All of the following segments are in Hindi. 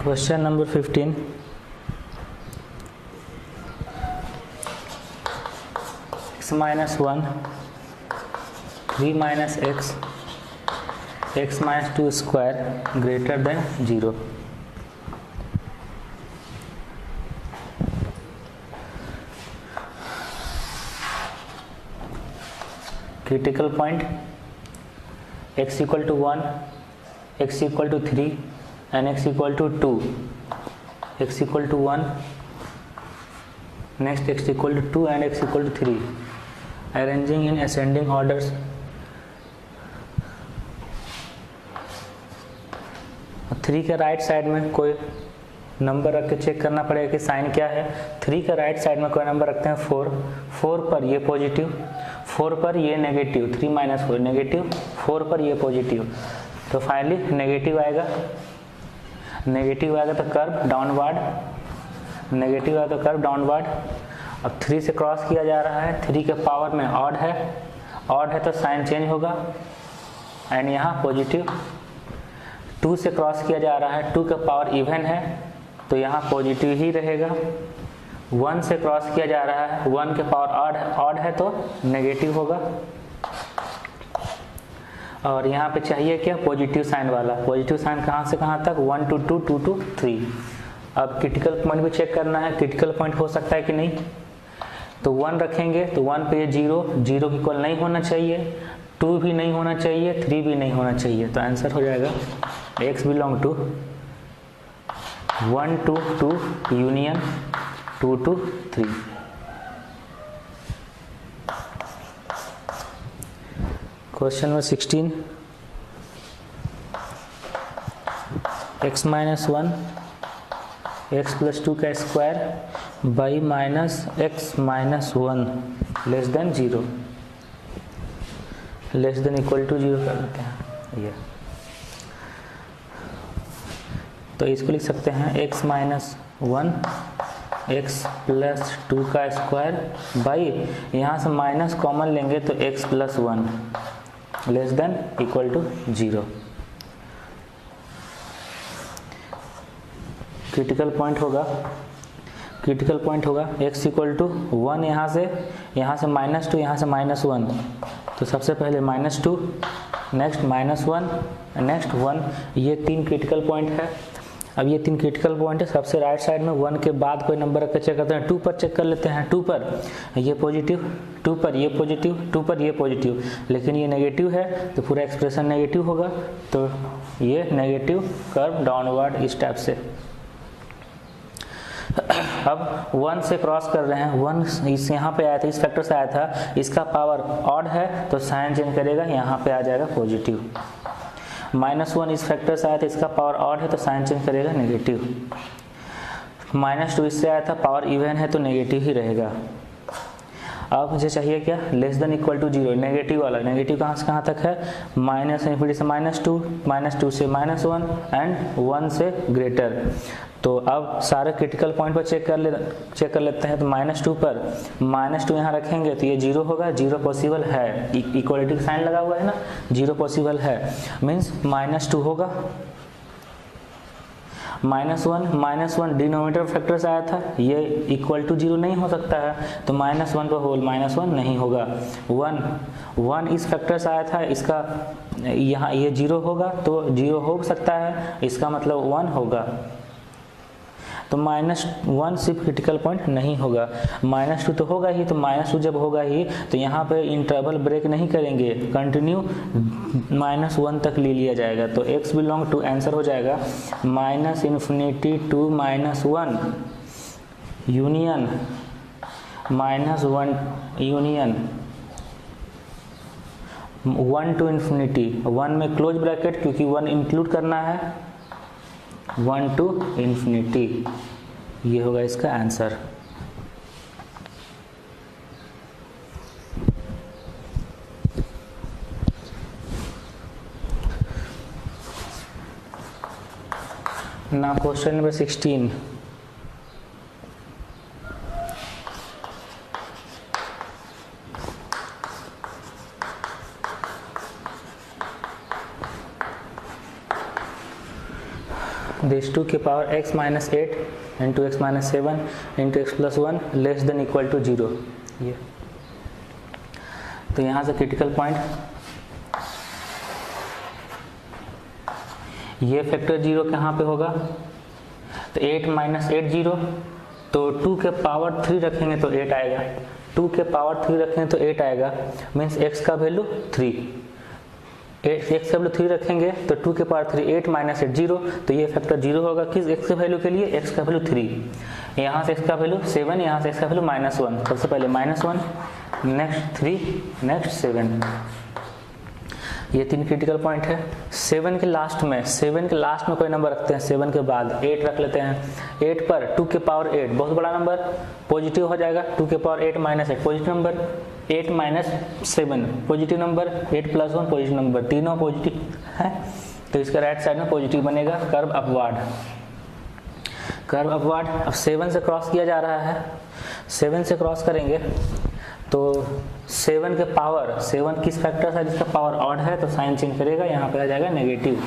Question number 15. X minus 1, 3 minus x, x minus 2 square greater than 0. Critical point: x equal to 1, x equal to 3 and x equal to 2. X equal to 1, next x equal to 2 and x equal to 3. Arranging in ascending orders. Three के राइट साइड में कोई नंबर रख के चेक करना पड़ेगा कि साइन क्या है। 3 के राइट साइड में कोई नंबर रखते हैं 4, 4 पर ये पॉजिटिव, 4 पर ये नेगेटिव, 3 माइनस 4 नेगेटिव, 4 पर ये पॉजिटिव, तो फाइनली नेगेटिव आएगा। नेगेटिव आएगा तो कर्व डाउनवर्ड, नेगेटिव आएगा तो कर्व डाउनवर्ड। अब 3 से क्रॉस किया जा रहा है, 3 के पावर में ऑड है तो साइन चेंज होगा एंड यहाँ पॉजिटिव। 2 से क्रॉस किया जा रहा है, 2 का पावर इवन है तो यहाँ पॉजिटिव ही रहेगा। 1 से क्रॉस किया जा रहा है, 1 के पावर ऑड है तो नेगेटिव होगा। और यहाँ पे चाहिए क्या, पॉजिटिव साइन वाला। पॉजिटिव साइन कहाँ से कहाँ तक, 1 to 2, 2 to 3। अब क्रिटिकल पॉइंट भी चेक करना है, क्रिटिकल पॉइंट हो सकता है कि नहीं। तो 1 रखेंगे तो 1 पे ये 0 के इक्वल नहीं होना चाहिए, 2 भी नहीं होना चाहिए, 3 भी नहीं होना चाहिए। तो आंसर हो जाएगा x belong to 1 to 2 union 2 to 3। Question number 16। x minus 1 x plus 2 का square by minus x minus 1 less than 0, less than equal to 0 कर देते हैं ये। तो इसको लिख सकते हैं x माइनस 1 x प्लस 2 का स्क्वायर बाई, यहाँ से माइनस कॉमन लेंगे तो x plus 1 less than equal to 0। Critical point होगा x इक्वल टू 1, यहाँ से माइनस 2, यहाँ से माइनस 1। तो सबसे पहले माइनस 2, नेक्स्ट माइनस 1, नेक्स्ट 1। ये 3 क्रिटिकल पॉइंट है। अब ये 3 क्रिटिकल पॉइंट है, सबसे राइट साइड में 1 के बाद कोई नंबर रख कर चेक करते हैं। 2 पर चेक कर लेते हैं, 2 पर ये पॉजिटिव, 2 पर ये पॉजिटिव, 2 पर ये पॉजिटिव, लेकिन ये नेगेटिव है तो पूरा एक्सप्रेशन नेगेटिव होगा। तो ये नेगेटिव कर्व डाउनवर्ड इस टाइप से। अब 1 से क्रॉस कर रहे हैं, 1 इस यहाँ पे आया था, इस फैक्टर से आया था, इसका पावर ऑड है तो साइन चेंज करेगा, यहाँ पे आ जाएगा पॉजिटिव। -1 इस फैक्टर से आया था, इसका पावर ऑड है तो साइन चेंज करेगा नेगेटिव। -2 इससे आया था, पावर इवन है तो नेगेटिव ही रहेगा। अब मुझे चाहिए क्या, less than equal to 0, negative वाला। नेगेटिव कहाँ से कहाँ तक है, माइनस इन्फिनिटी से -2, -2 से -1 एंड 1 से ग्रेटर। तो अब सारे क्रिटिकल पॉइंट पर चेक कर लेते हैं। तो -2 पर -2 यहाँ रखेंगे तो ये 0 होगा, 0 पॉसिबल है, इक्वलिटी का साइन लगा हुआ है ना, 0 पॉसिबल है, मीन्स -2 होगा। -1 डिनोमिनेटर फैक्टर से आया था, ये इक्वल टू 0 नहीं हो सकता है, तो -1 पर होल -1 नहीं होगा। 1 इस फैक्टर से आया था, इसका यहाँ ये 0 होगा तो 0 हो सकता है, इसका मतलब 1 होगा। तो -1 सिर्फ क्रिटिकल पॉइंट नहीं होगा, -2 तो होगा ही। तो -2 जब होगा ही तो यहाँ पे इंटरवल ब्रेक नहीं करेंगे, कंटिन्यू -1 तक ले लिया जाएगा। तो x बिलोंग टू, आंसर हो जाएगा -∞ to -1 यूनियन -1 यूनियन 1 to ∞। 1 में क्लोज ब्रैकेट क्योंकि 1 इंक्लूड करना है, 1 to ∞। ये होगा इसका answer. Now question number 16. This 2 के power x minus 8 into x minus 7 into x plus 1 less than equal to 0। ये तो यहाँ से क्रिटिकल पॉइंट, ये फैक्टर 0 कहाँ पे होगा, तो 8 माइनस 8 0, तो 2 के पावर 3 रखेंगे तो 8 आएगा, 2 के पावर 3 रखेंगे तो 8 आएगा, मीन्स x का वैल्यू 3, x का वैल्यू 3 रखेंगे तो 2 के पावर 3 8 माइनस 8 0, तो ये फैक्टर 0 होगा किस x के वैल्यू के लिए, x का वैल्यू 3, यहाँ से x का वैल्यू 7, यहाँ से x का वैल्यू -1, सबसे पहले -1, नेक्स्ट 3, नेक्स्ट 7, ये 3 क्रिटिकल पॉइंट है। 7 के लास्ट में कोई नंबर रखते हैं, 7 के बाद 8 रख लेते हैं, 8 पर 2 के पावर 8 बहुत बड़ा नंबर पॉजिटिव हो जाएगा, 2 के power 8 minus 8 positive number, 8 minus 7 positive number, 8 plus 1 positive number, तीनों पॉजिटिव है, तो इसका राइट साइड में पॉजिटिव बनेगा, कर्व अपवार्ड। अब 7 से क्रॉस किया जा रहा है, 7 से क्रॉस करेंगे तो 7 के पावर, 7 किस फैक्टर है जिसका पावर ऑड है, तो साइन चेंज करेगा, यहाँ पे आ जाएगा नेगेटिव।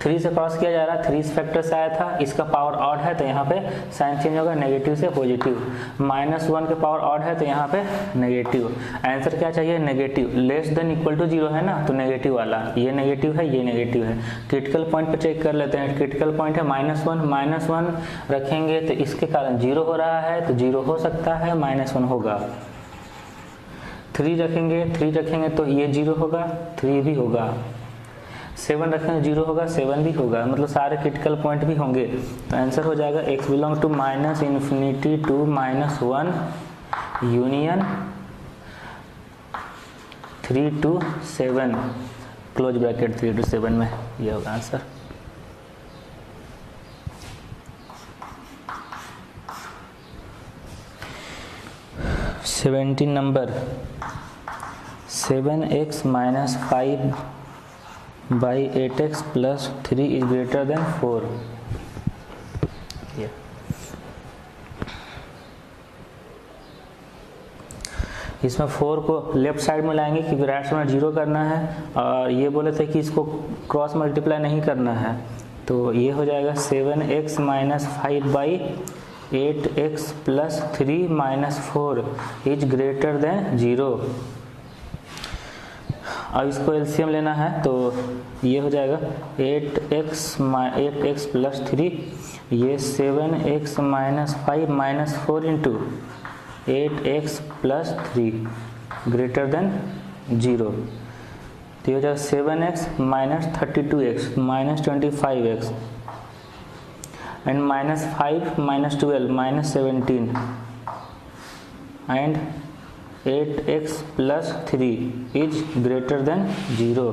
3 से क्रॉस किया जा रहा है, 3 इस फैक्टर से आया था, इसका पावर ऑड है तो यहाँ पे साइन चेंज होगा, नेगेटिव से पॉजिटिव। -1 के पावर ऑड है तो यहाँ पे नेगेटिव। आंसर क्या चाहिए, negative, less than equal to 0 है ना, तो नेगेटिव वाला, ये नेगेटिव है, ये नेगेटिव है। क्रिटिकल पॉइंट पे चेक कर लेते हैं, क्रिटिकल पॉइंट है -1 रखेंगे तो इसके कारण 0 हो रहा है, तो 0 हो सकता है, -1 होगा। 3 रखेंगे तो ये 0 होगा, 3 भी होगा। 7 रखेंगे 0 होगा, 7 भी होगा, मतलब सारे क्रिटिकल पॉइंट भी होंगे, तो आंसर हो जाएगा x belong to -∞ to -1 union 3 to 7 close bracket 3 to 7 में, ये होगा answer. Seventeen number, 7x minus 5 by 8x plus 3 is greater than 4। इसमें 4 को लेफ्ट साइड में लाएंगे क्योंकि राइट साइड में 0 करना है, और ये बोले थे कि इसको क्रॉस मल्टीप्लाई नहीं करना है, तो ये हो जाएगा 7x minus 5 by 8x plus 3 minus 4 is greater than 0। अब इसको एलसीएम लेना है तो ये हो जाएगा 8x प्लस 3, ये 7x minus 5 minus 4 into 8x plus 3 greater than 0, तो ये हो जाएगा 7x minus 32x minus 25x and minus 5 minus 12 minus 17 and 8x plus 3 is greater than 0।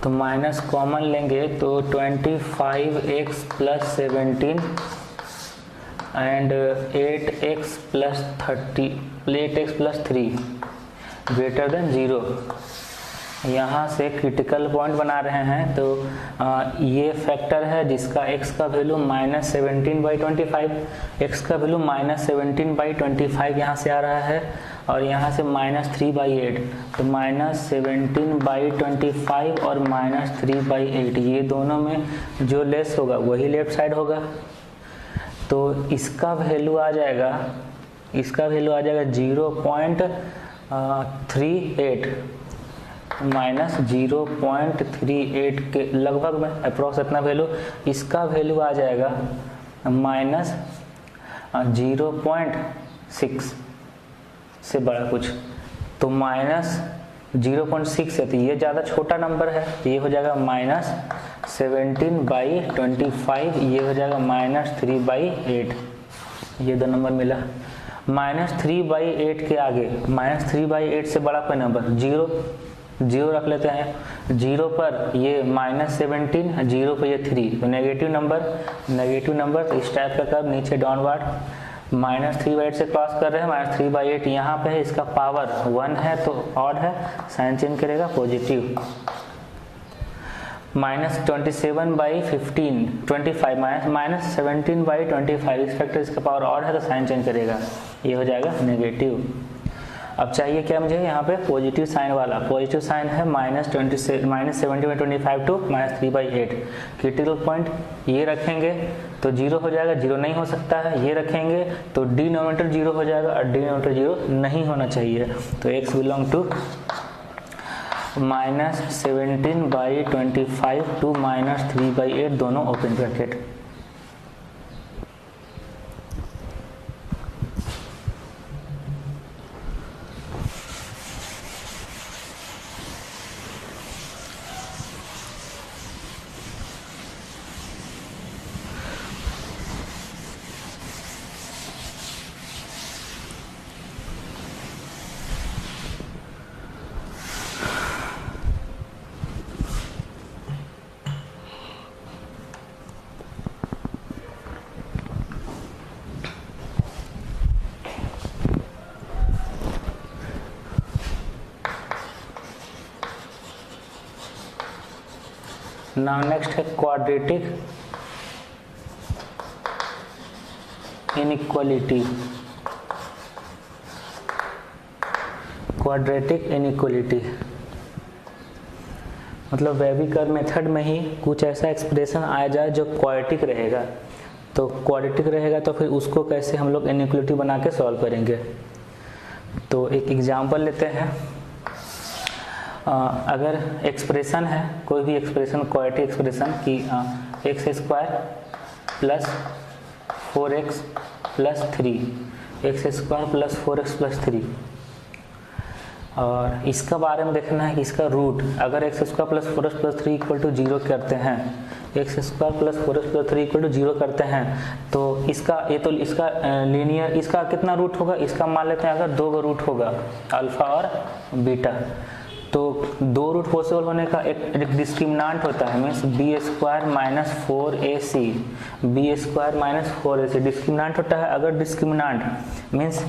तो माइनस कॉमन लेंगे तो 25x plus 17 and 8x plus 3 greater than 0। यहाँ से क्रिटिकल पॉइंट बना रहे हैं, तो ये फैक्टर है जिसका x का वैल्यू -17/25, x का वैल्यू -17/25 यहाँ से आ रहा है, और यहाँ से -3/8, तो -17/25 और -3/8, ये दोनों में जो लेस होगा वही लेफ्ट साइड होगा, तो इसका वैल्यू आ जाएगा 0.38 माइनस 0.38 के लगभग में, अप्रॉक्स इतना वैल्यू, इसका वैल्यू आ जाएगा -0.6 से बड़ा कुछ, तो -0.6 है, तो ये ज़्यादा छोटा नंबर है, तो ये हो जाएगा -17/25, ये हो जाएगा -3/8, ये 2 नंबर मिला। -3/8 के आगे, -3/8 से बड़ा कोई नंबर, 0 रख लेते हैं, 0 पर ये -17, 0 पर ये 3, तो नेगेटिव नंबर, तो इस टाइप का कर्व नीचे डाउनवर्ड, -3/8 से क्रॉस कर रहे हैं, -3/8 यहाँ पे है, इसका पावर 1 है तो ऑड है, साइन चेंज करेगा पॉजिटिव, -27/15 माइनस 17/25 इस फैक्टर इसका पावर ऑड है तो साइन चेंज करेगा, ये हो जाएगा नेगेटिव। अब चाहिए क्या मुझे यहाँ पे पॉजिटिव साइन वाला, पॉजिटिव साइन है -70/25 टू -3/8। क्रिटिकल पॉइंट ये रखेंगे तो जीरो हो जाएगा, जीरो नहीं हो सकता है, ये रखेंगे तो डिनोमिनेटर जीरो हो जाएगा और डिनोमिनेटर जीरो नहीं होना चाहिए। तो x बिलोंग टू -17/25 टू -3/8 दोनों ओपन ब्रैकेट। नाउ नेक्स्ट है क्वाड्रेटिक इनइक्वालिटी। क्वाड्रेटिक इनइक्वालिटी मतलब वेबिकर मेथड में ही कुछ ऐसा एक्सप्रेशन आ जाए जो क्वाड्रेटिक रहेगा, तो क्वाड्रेटिक रहेगा तो फिर उसको कैसे हम लोग इनइक्वालिटी बना के सॉल्व करेंगे। तो एक एग्जांपल लेते हैं। अगर एक्सप्रेशन है कोई भी एक्सप्रेशन क्वाड्रेटिक एक्सप्रेशन की x² plus 4x plus 3 x² plus 4x plus 3, और इसका बारे में देखना है कि इसका रूट अगर x² plus 4x plus 3 equal to 0 करते हैं, x² plus 4x plus 3 equal to 0 करते हैं तो इसका इसका लीनियर इसका कितना रूट होगा, इसका मान लेते हैं अगर 2 रूट होगा अल्फा और बीटा, तो 2 रूट पॉसिबल होने का एक डिस्क्रिमिनेंट होता है, means b² minus 4ac, b² minus 4ac discriminant होता है। अगर discriminant means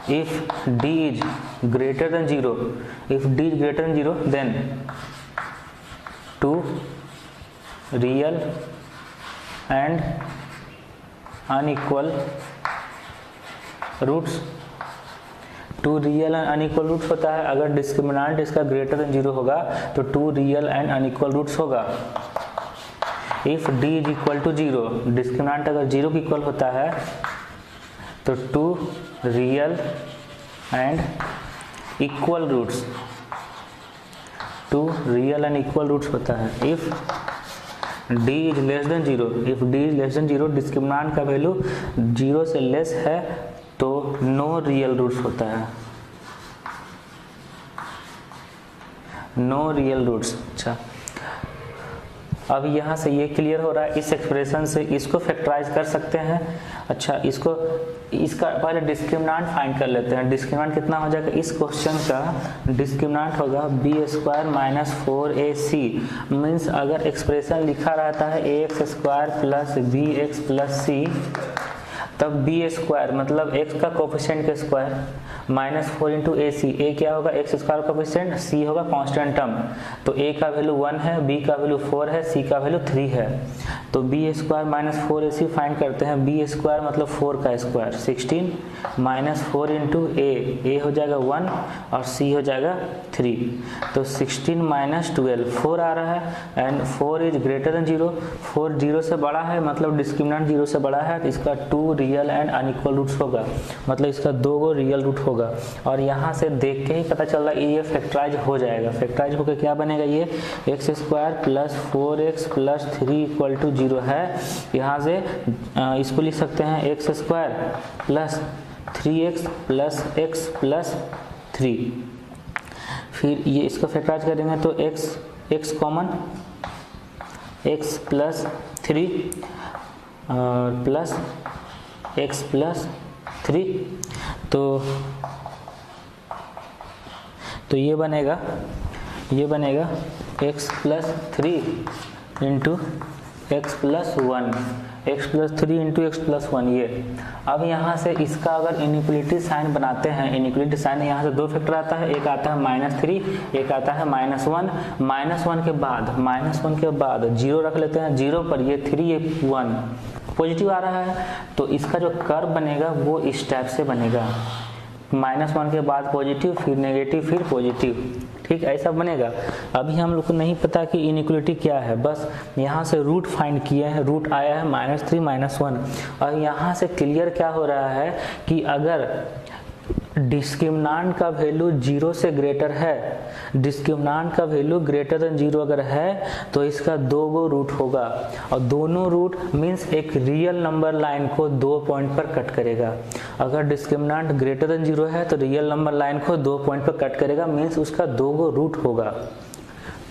if d is greater than 0, if d is greater than 0 then 2 real and unequal roots, 2 real and unequal roots होता है। अगर डिस्क्रिमिनेंट इसका ग्रेटर देन 0 होगा तो 2 रियल एंड अनइक्वल रूट्स होगा। If d is equal to 0, discriminant अगर 0 के इक्वल होता है तो 2 real and equal roots, 2 real and equal roots होता है। If d is less than 0, if d is less than 0 discriminant का वैल्यू 0 से लेस है तो नो रियल रूट्स होता है, नो रियल रूट्स। अच्छा, अब यहाँ से ये क्लियर हो रहा है, इस एक्सप्रेशन से इसको फैक्टराइज कर सकते हैं। अच्छा, इसका पहले डिस्क्रिमिनेंट फाइंड कर लेते हैं। डिस्क्रिमिनेंट कितना हो जाएगा, इस क्वेश्चन का डिस्क्रिमिनेंट होगा b² माइनस 4ac, मीन्स अगर एक्सप्रेशन लिखा रहता है ax² plus bx plus c, तब b² मतलब x का कोफिशिएंट का स्क्वायर माइनस 4 इंटू ए सी, ए क्या होगा x² कोफिशिएंट, c होगा कांस्टेंट टर्म, तो a का वैल्यू 1 है, b का वैल्यू 4 है, c का वैल्यू 3 है। तो b² माइनस 4ac फाइंड करते हैं। b² मतलब 4 का स्क्वायर 16 माइनस 4 इंटू ए हो जाएगा 1 और c हो जाएगा 3, तो 16 माइनस 12 4 आ रहा है एंड 4 इज ग्रेटर देन 0, 4 0 से बड़ा है मतलब डिस्क्रिमिनेंट 0 से बड़ा है, तो इसका 2 रियल एंड अनइक्वल रूट्स होगा, मतलब इसका 2 गो रियल रूट होगा। और यहाँ से देख के ही पता चल रहा है ये फैक्टराइज हो जाएगा। फैक्टराइज होकर क्या बनेगा, ये x² plus 4x plus 3 equal to 0 है। यहाँ से इसको लिख सकते हैं x² plus 3x plus x plus 3, फिर ये इसको फैक्टराइज करेंगे तो x कॉमन, x प्लस 3 और प्लस x प्लस 3, तो ये बनेगा x plus 3 into x plus 1, x plus 3 into x plus 1 ये। अब यहाँ से इसका अगर इनइक्वलिटी साइन बनाते हैं, इनइक्वलिटी साइन यहाँ से दो फैक्टर आता है, एक आता है -3, एक आता है -1। -1 के बाद 0 रख लेते हैं, 0 पर ये 3 ये 1 पॉजिटिव आ रहा है, तो इसका जो कर्व बनेगा वो इस टाइप से बनेगा, -1 के बाद पॉजिटिव, फिर नेगेटिव, फिर पॉजिटिव, ठीक ऐसा बनेगा। अभी हम लोग को नहीं पता कि इनइक्वलिटी क्या है, बस यहाँ से रूट फाइंड किए हैं, रूट आया है -3 -1। और यहाँ से क्लियर क्या हो रहा है कि अगर डिस्क्रिमिनांट का वैल्यू 0 से ग्रेटर है, डिस्क्रिमिनांट का वैल्यू ग्रेटर देन 0 अगर है तो इसका 2 गो रूट होगा, और दोनों रूट मीन्स एक रियल नंबर लाइन को 2 पॉइंट पर कट करेगा। अगर डिस्क्रिमिनांट ग्रेटर देन 0 है तो रियल नंबर लाइन को 2 पॉइंट पर कट करेगा, मीन्स उसका 2 गो रूट होगा,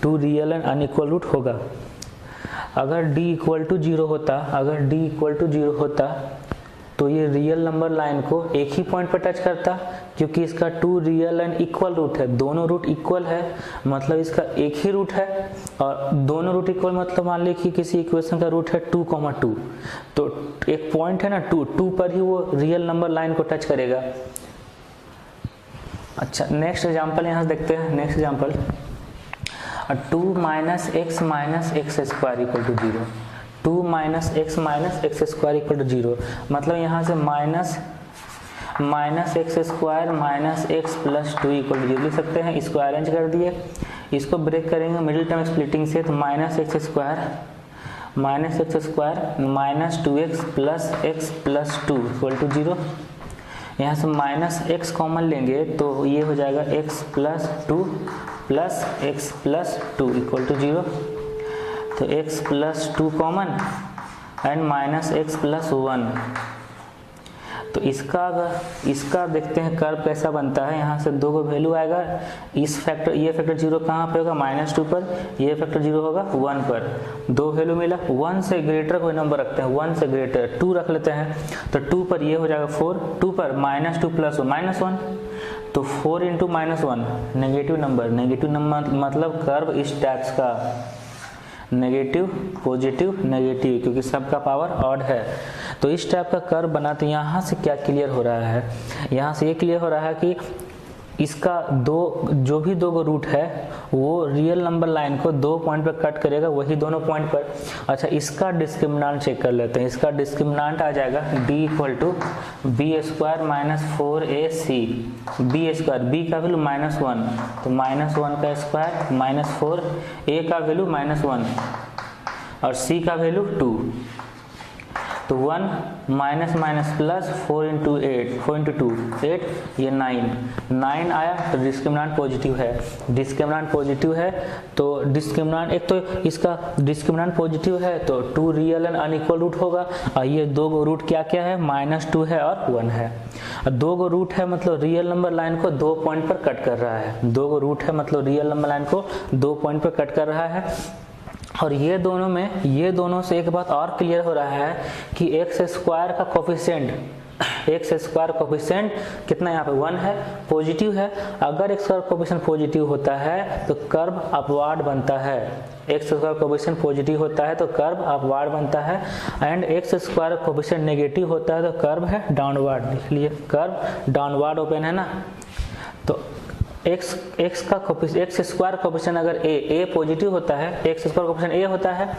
2 रियल एंड अनइक्वल रूट होगा। अगर d इक्वल टू 0 होता, अगर d इक्वल टू 0 होता तो ये रियल नंबर लाइन को एक ही पॉइंट पर टच करता, क्योंकि इसका 2 रियल एंड इक्वल रूट है, दोनों रूट इक्वल है, मतलब इसका एक ही रूट है। और दोनों रूट इक्वल मतलब मान लीजिए कि किसी इक्वेशन का रूट है 2,2, तो एक पॉइंट है ना 2 पर ही वो रियल नंबर लाइन को टच करेगा। अच्छा, नेक्स्ट एग्जांपल यहाँ से देखते हैं। Next example 2 - x - x square equal to 0, 2 - x - x square equal to 0, मतलब यहाँ से -x square -x plus 2 equal to 0 लिख सकते हैं। इसको अरेंज कर दिए, इसको ब्रेक करेंगे मिडिल टर्म स्प्लिटिंग से, तो -x square -2x plus x plus 2 equal to 0। यहाँ से -x कॉमन लेंगे तो ये हो जाएगा x plus 2 plus x plus 2 equal to 0। तो x plus 2 common and -x plus 1। तो इसका देखते हैं कर्व कैसा बनता है। यहाँ से 2 को वैल्यू आएगा, इस फैक्टर ये फैक्टर 0 कहाँ पे होगा, -2 पर, ये फैक्टर 0 होगा 1 पर। 2 वैल्यू मिला, 1 से ग्रेटर कोई नंबर रखते हैं, 1 से ग्रेटर 2 रख लेते हैं, तो 2 पर ये हो जाएगा 4, 2 पर -2 प्लस -1, तो 4 इंटू -1 नेगेटिव नंबर मतलब कर्व इस टाइप्स का, नेगेटिव पॉजिटिव नेगेटिव, क्योंकि सबका पावर ऑड है। तो इस टाइप का कर्व बनाते, यहाँ से क्या क्लियर हो रहा है, यहाँ से ये क्लियर हो रहा है कि इसका जो भी 2 रूट है वो रियल नंबर लाइन को 2 पॉइंट पर कट करेगा, वही दोनों पॉइंट पर। अच्छा, इसका डिस्क्रिमिनांट चेक कर लेते हैं। इसका डिस्क्रिमिनांट आ जाएगा d equal to b square -4ac, B square, b का वैल्यू -1, तो -1 का स्क्वायर -4, a का वैल्यू -1 और c का वैल्यू 2, तो 1 माइनस प्लस 4 इंटू 2 8, ये 9 आया, तो डिस्क्रिमिनांट पॉजिटिव है। डिस्क्रिमिनांट पॉजिटिव है तो डिस्क्रिमिनांट, एक तो इसका डिस्क्रिमिनांट पॉजिटिव है तो 2 रियल एंड अनइक्वल रूट होगा, और ये 2 रूट क्या क्या है, -2 है और 1 है। 2 रूट है मतलब रियल नंबर लाइन को 2 पॉइंट पर कट कर रहा है, 2 रूट है मतलब रियल नंबर लाइन को 2 पॉइंट पर कट कर रहा है। और ये दोनों से एक बात और क्लियर हो रहा है कि एक्स स्क्वायर का कोफिशिएंट कितना यहाँ पे 1 है, पॉजिटिव है। अगर एक्स स्क्वायर कोफिशिएंट पॉजिटिव होता है तो कर्व अपवार्ड बनता है, एक्स स्क्वायर कोफिशिएंट पॉजिटिव होता है तो कर्व अपवार्ड बनता है, and x square coefficient negative होता है तो कर्व है डाउनवर्ड। इसलिए कर्व डाउनवर्ड ओपन है ना, तो एक्स स्क्वायर कोफिशिएंट अगर ए पॉजिटिव होता है, एक्स स्क्वायर कोफिशिएंट ए होता है,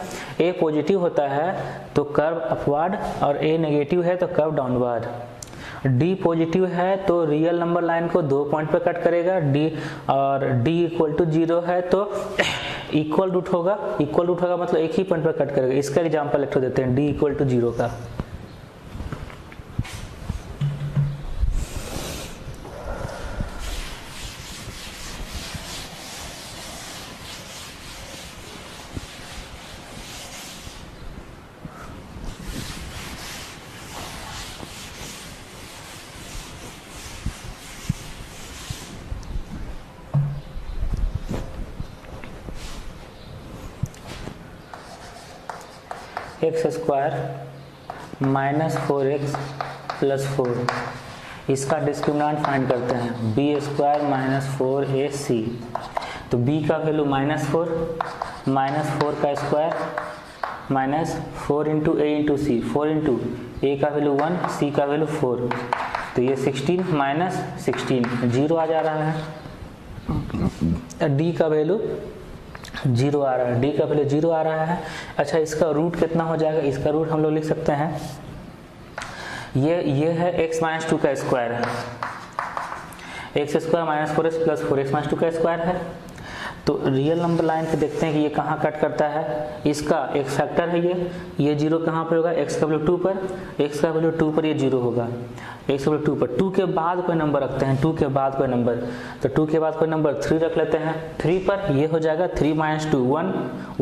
ए पॉजिटिव होता है तो कर्व अपवर्ड, और ए नेगेटिव है तो कर्व डाउनवर्ड। डी पॉजिटिव है तो रियल नंबर लाइन को 2 पॉइंट पर कट करेगा, डी और डी इक्वल टू 0 है तो इक्वल रूट होगा मतलब एक ही पॉइंट पर कट करेगा। इसका एग्जाम्पल एक देते हैं, डी इक्वल टू 0 का। एक्स स्क्वायर -4x प्लस 4, इसका डिस्क्रिमिनांट फाइंड करते हैं, बी स्क्वायर -4ac, तो b का वैल्यू -4 का स्क्वायर माइनस 4 इंटू ए इंटू सी, 4 इंटू ए का वैल्यू 1, सी का वैल्यू 4, तो ये 16 माइनस 16 0 आ जा रहा है। डी का वैल्यू 0 आ रहा है, डी का वैल्यू 0 आ रहा है। अच्छा, इसका रूट कितना हो जाएगा? इसका रूट हम लोग लिख सकते हैं, ये है x माइनस 2 का स्क्वायर है, x square minus 4x plus 4x minus 2 का स्क्वायर है। तो रियल नंबर लाइन पे देखते हैं कि ये कहाँ कट करता है। इसका एक फैक्टर है ये 0 कहाँ पे होगा? x का वैल्यू 2 पर, x का वैल्यू 2 पर ये 0 होगा, x का वैल्यू 2 पर। 2 के बाद कोई नंबर रखते हैं, 2 के बाद कोई नंबर, तो 2 के बाद कोई नंबर 3 रख लेते हैं। 3 पर ये हो जाएगा 3 माइनस 2 1,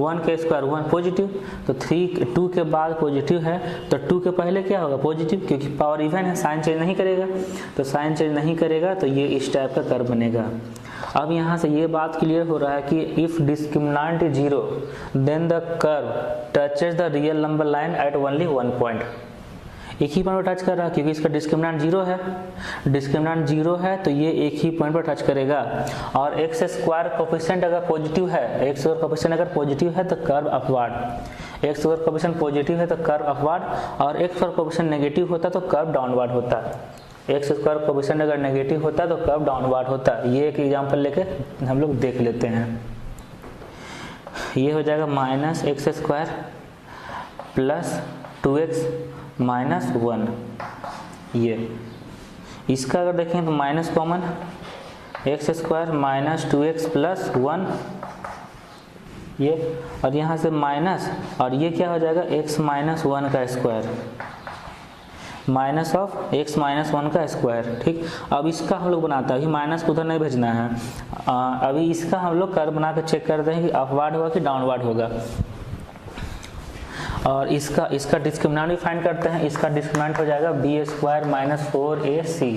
1 के स्क्वायर 1 पॉजिटिव, तो 2 के बाद पॉजिटिव है, तो 2 के पहले क्या होगा? पॉजिटिव, क्योंकि पावर इवन है, साइन चेंज नहीं करेगा, तो साइन चेंज नहीं करेगा तो ये इस टाइप का कर्व बनेगा। अब यहाँ से ये बात क्लियर हो रहा है कि if discriminant is 0 then the curve touches the real number line at only 1 point. एक ही पॉइंट पर टच कर रहा है क्योंकि इसका डिस्क्रिमिनेंट 0 है, डिस्क्रिमिनेंट 0 है तो ये एक ही पॉइंट पर टच करेगा। और एक्स स्क्वायर कोफिशिएंट अगर पॉजिटिव है, एक्स स्क्वायर कोफिशिएंट अगर पॉजिटिव है तो curve upward, x square coefficient positive है तो कर्व अपवर्ड, और एक्स स्क्वायर कोफिशिएंट नेगेटिव होता तो कर्व डाउनवर्ड होता। एक्स स्क्वायर कोफिशिएंट अगर नेगेटिव होता तो कर्व डाउनवर्ड होता। ये एक एग्जांपल लेके हम लोग देख लेते हैं। ये हो जाएगा minus x square plus 2x minus 1। ये इसका अगर देखें तो minus common, x square minus 2x plus 1 ये, और यहाँ से माइनस, और ये क्या हो जाएगा? x माइनस 1 का square, minus of x minus 1 का स्क्वायर। ठीक, अब इसका हम लोग बनाते हैं, अभी माइनस उधर नहीं भेजना है, अभी इसका हम लोग कर्व बना के चेक करते हैं कि अपवर्ड होगा कि डाउनवर्ड होगा। और इसका डिस्क्रिमिनेंट भी फाइंड करते हैं। इसका डिस्क्रिमिनेंट हो जाएगा B square minus 4ac,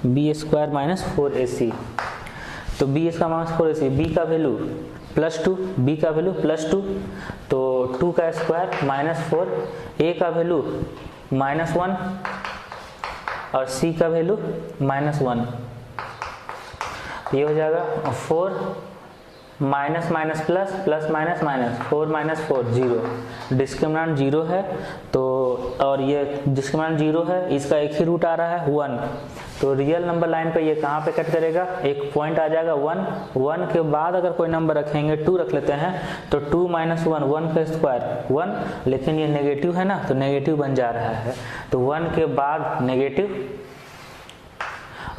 B square minus 4ac, तो b square minus 4ac, b का वैल्यू प्लस 2, बी का वैल्यू प्लस 2, तो 2 का स्क्वायर माइनस 4, ए का वैल्यू माइनस 1 और सी का वैल्यू माइनस 1। ये हो जाएगा 4 minus minus plus, plus minus minus, 4 minus 4 0, discriminant 0 है तो, और ये डिस्क्रिमिनेंट 0 है, इसका एक ही रूट आ रहा है 1, तो रियल नंबर लाइन पे ये कहाँ पे कट करेगा? एक पॉइंट आ जाएगा 1, 1 के बाद अगर कोई नंबर रखेंगे 2 रख लेते हैं, तो 2 माइनस 1, 1 का स्क्वायर 1, लेकिन ये नेगेटिव है ना तो नेगेटिव बन जा रहा है, तो 1 के बाद नेगेटिव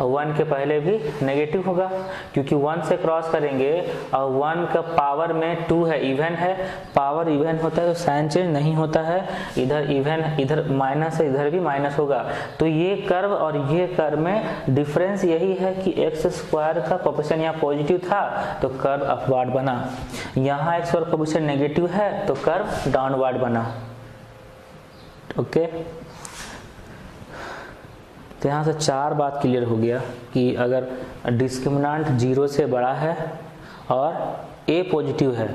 और 1 के पहले भी नेगेटिव होगा, क्योंकि 1 से क्रॉस करेंगे और 1 का पावर में 2 है, इवन है, पावर इवन होता है तो साइन चेंज नहीं होता है, इधर इवन, इधर माइनस है, इधर भी माइनस होगा। तो ये कर्व और ये कर्व में डिफरेंस यही है कि एक्स स्क्वायर का कोफिशिएंट यहाँ पॉजिटिव था तो कर्व अपवर्ड बना, यहाँ एक्स स्क्वायर कोफिशिएंट नेगेटिव है तो कर्व डाउनवर्ड बना। ओके, तो यहाँ से 4 बात क्लियर हो गया कि अगर डिस्क्रिमिनेंट 0 से बड़ा है और a पॉजिटिव है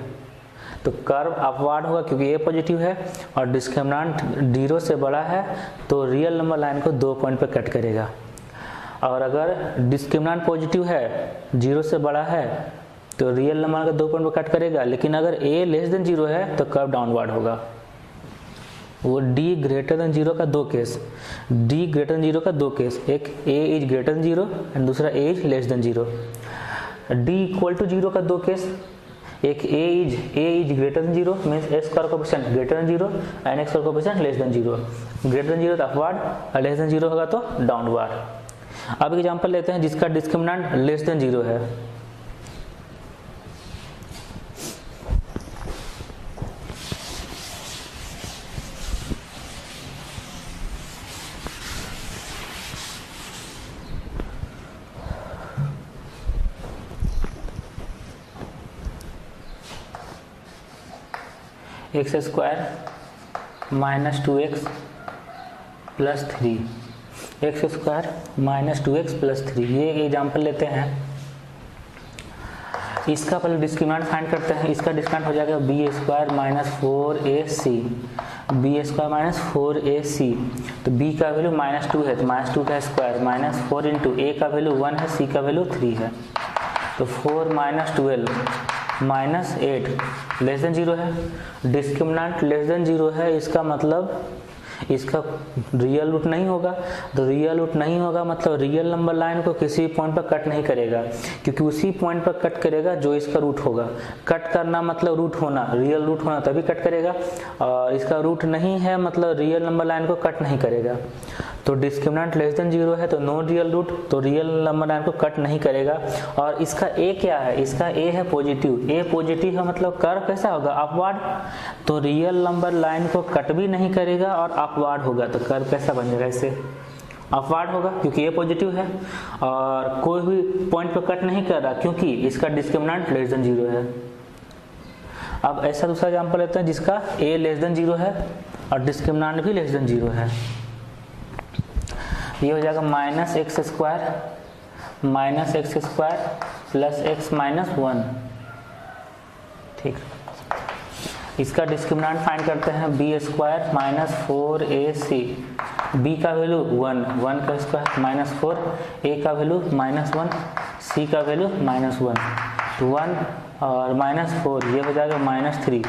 तो कर्व अपवर्ड होगा क्योंकि a पॉजिटिव है, और डिस्क्रिमिनेंट 0 से बड़ा है तो रियल नंबर लाइन को 2 पॉइंट पे कट करेगा। और अगर डिस्क्रिमिनेंट पॉजिटिव है, 0 से बड़ा है, तो रियल नंबर को 2 पॉइंट पे कट करेगा, लेकिन अगर a लेस देन 0 है तो कर्व डाउनवर्ड होगा। वो d ग्रेटर देन 0 का 2 केस, d ग्रेटर देन 0 का 2 केस, एक a is greater than 0 and दूसरा a is less than 0। d equal to 0 का 2 केस, एक a is greater than 0 means x square coefficient greater than 0 and x square coefficient less than 0। Greater than 0 तो अपवर्ड और लेस देन 0 होगा तो डाउनवर्ड। अब एग्जांपल लेते हैं जिसका डिस्क्रिमिनेंट लेस देन 0 है। X square minus 2x plus 3, x square minus 2x plus 3, ये एग्जाम्पल लेते हैं। इसका पहले डिस्क्रिमिनेंट फाइंड करते हैं। इसका डिस्क्रिमिनेंट हो जाएगा B square minus 4ac, B square minus 4ac, तो b का वैल्यू माइनस 2 है तो माइनस 2 का स्क्वायर माइनस 4 इंटू a का वैल्यू 1 है, c का वैल्यू 3 है, तो 4 माइनस 12 -8 लेस देन 0 है। डिस्क्रिमिनेंट लेस देन 0 है, इसका मतलब इसका रियल रूट नहीं होगा। तो रियल रूट नहीं होगा मतलब रियल नंबर लाइन को किसी पॉइंट पर कट नहीं करेगा, क्योंकि उसी पॉइंट पर कट करेगा जो इसका रूट होगा। कट करना मतलब रूट होना, रियल रूट होना तभी कट करेगा, और इसका रूट नहीं है मतलब रियल नंबर लाइन को कट नहीं करेगा। तो डिस्क्रिमिनेंट लेस देन 0 है तो नो रियल रूट, तो रियल नंबर लाइन को कट नहीं करेगा। और इसका ए क्या है, इसका ए है पॉजिटिव। ए पॉजिटिव है मतलब कर्व कैसा होगा, अपवार्ड। तो रियल नंबर लाइन को कट भी नहीं करेगा और अपवार्ड होगा, तो कर्व कैसा बनेगा, इससे अपवार्ड होगा क्योंकि ए पॉजिटिव है और कोई भी पॉइंट पर कट नहीं कर रहा क्योंकि इसका डिस्क्रिमिनेंट लेस देन 0 है। अब ऐसा दूसरा एग्जाम्पल लेते हैं जिसका ए लेस देन 0 है और डिस्क्रिमिनेंट भी लेस देन 0 है। ये हो जाएगा -x² प्लस x -1। ठीक, इसका डिस्क्रिमिनेंट फाइंड करते हैं b² -4ac। b का वैल्यू 1 का स्क्वायर -4, a का वैल्यू -1, c का वैल्यू -1, 1 और -4 ये हो जाएगा -3।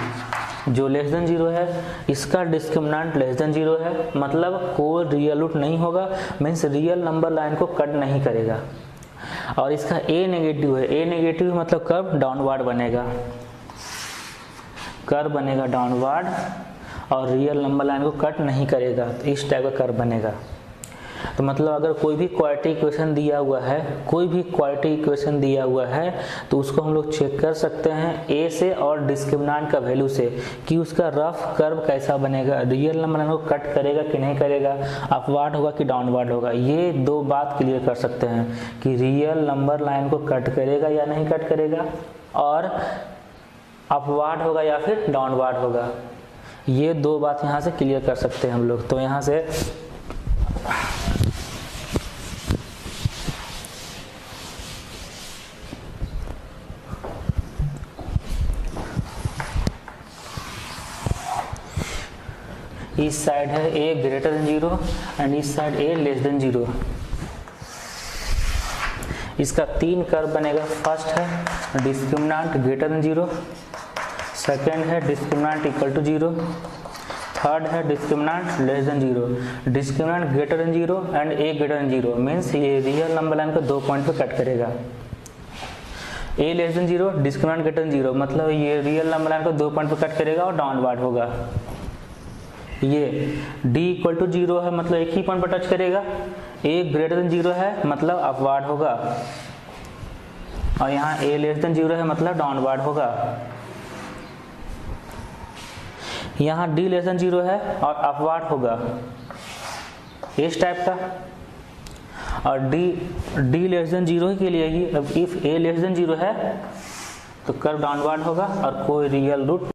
जो लेस देन 0 है इसका डिस्क्रिमिनेंट लेस देन 0 है मतलब कोई रियल रूट नहीं होगा, मीन्स रियल नंबर लाइन को कट नहीं करेगा। और इसका ए नेगेटिव है, ए नेगेटिव मतलब कर्व डाउनवर्ड बनेगा, कर्व बनेगा डाउनवर्ड और रियल नंबर लाइन को कट नहीं करेगा, तो इस टाइप का कर्व बनेगा। तो मतलब अगर कोई भी क्वाड्रेटिक इक्वेशन दिया हुआ है, कोई भी क्वाड्रेटिक इक्वेशन दिया हुआ है तो उसको हम लोग चेक कर सकते हैं ए से और डिस्क्रिमिनेंट का वैल्यू से कि उसका रफ कर्व कैसा बनेगा, रियल नंबर लाइन को कट करेगा कि नहीं करेगा, अपवार्ड होगा कि डाउनवर्ड होगा। ये दो बात क्लियर कर सकते हैं कि रियल नंबर लाइन को कट करेगा या नहीं कट करेगा और अपवार्ड होगा या फिर डाउनवर्ड होगा। ये दो बात यहाँ से क्लियर कर सकते हैं हम लोग। तो यहाँ से इस साइड है a ग्रेटर देन 0 एंड इस साइड a लेस देन 0। इसका 3 कर्व बनेगा। फर्स्ट है डिस्क्रिमिनेंट ग्रेटर देन 0, सेकेंड है डिस्क्रिमिनेंट इक्वल टू 0, थर्ड है discriminant less than 0। Discriminant greater than 0 and a greater than 0 means ये रियल नंबर लाइन को 2 पॉइंट पे कट करेगा। a less than 0, discriminant greater than 0 मतलब ये रियल नंबर लाइन को 2 पॉइंट पे कट करेगा और डाउनवर्ड होगा। ये d इक्वल टू 0 है मतलब एक ही पॉइंट पर टच करेगा, a ग्रेटर देन 0 है मतलब अपवार्ड होगा और यहाँ a लेस देन 0 है मतलब डाउनवर्ड होगा। यहाँ d लेस देन 0 है और अपवार्ड होगा इस टाइप का। और d लेस देन 0 के लिए ही अब इफ a लेस देन 0 है तो कर्व डाउनवर्ड होगा और कोई रियल रूट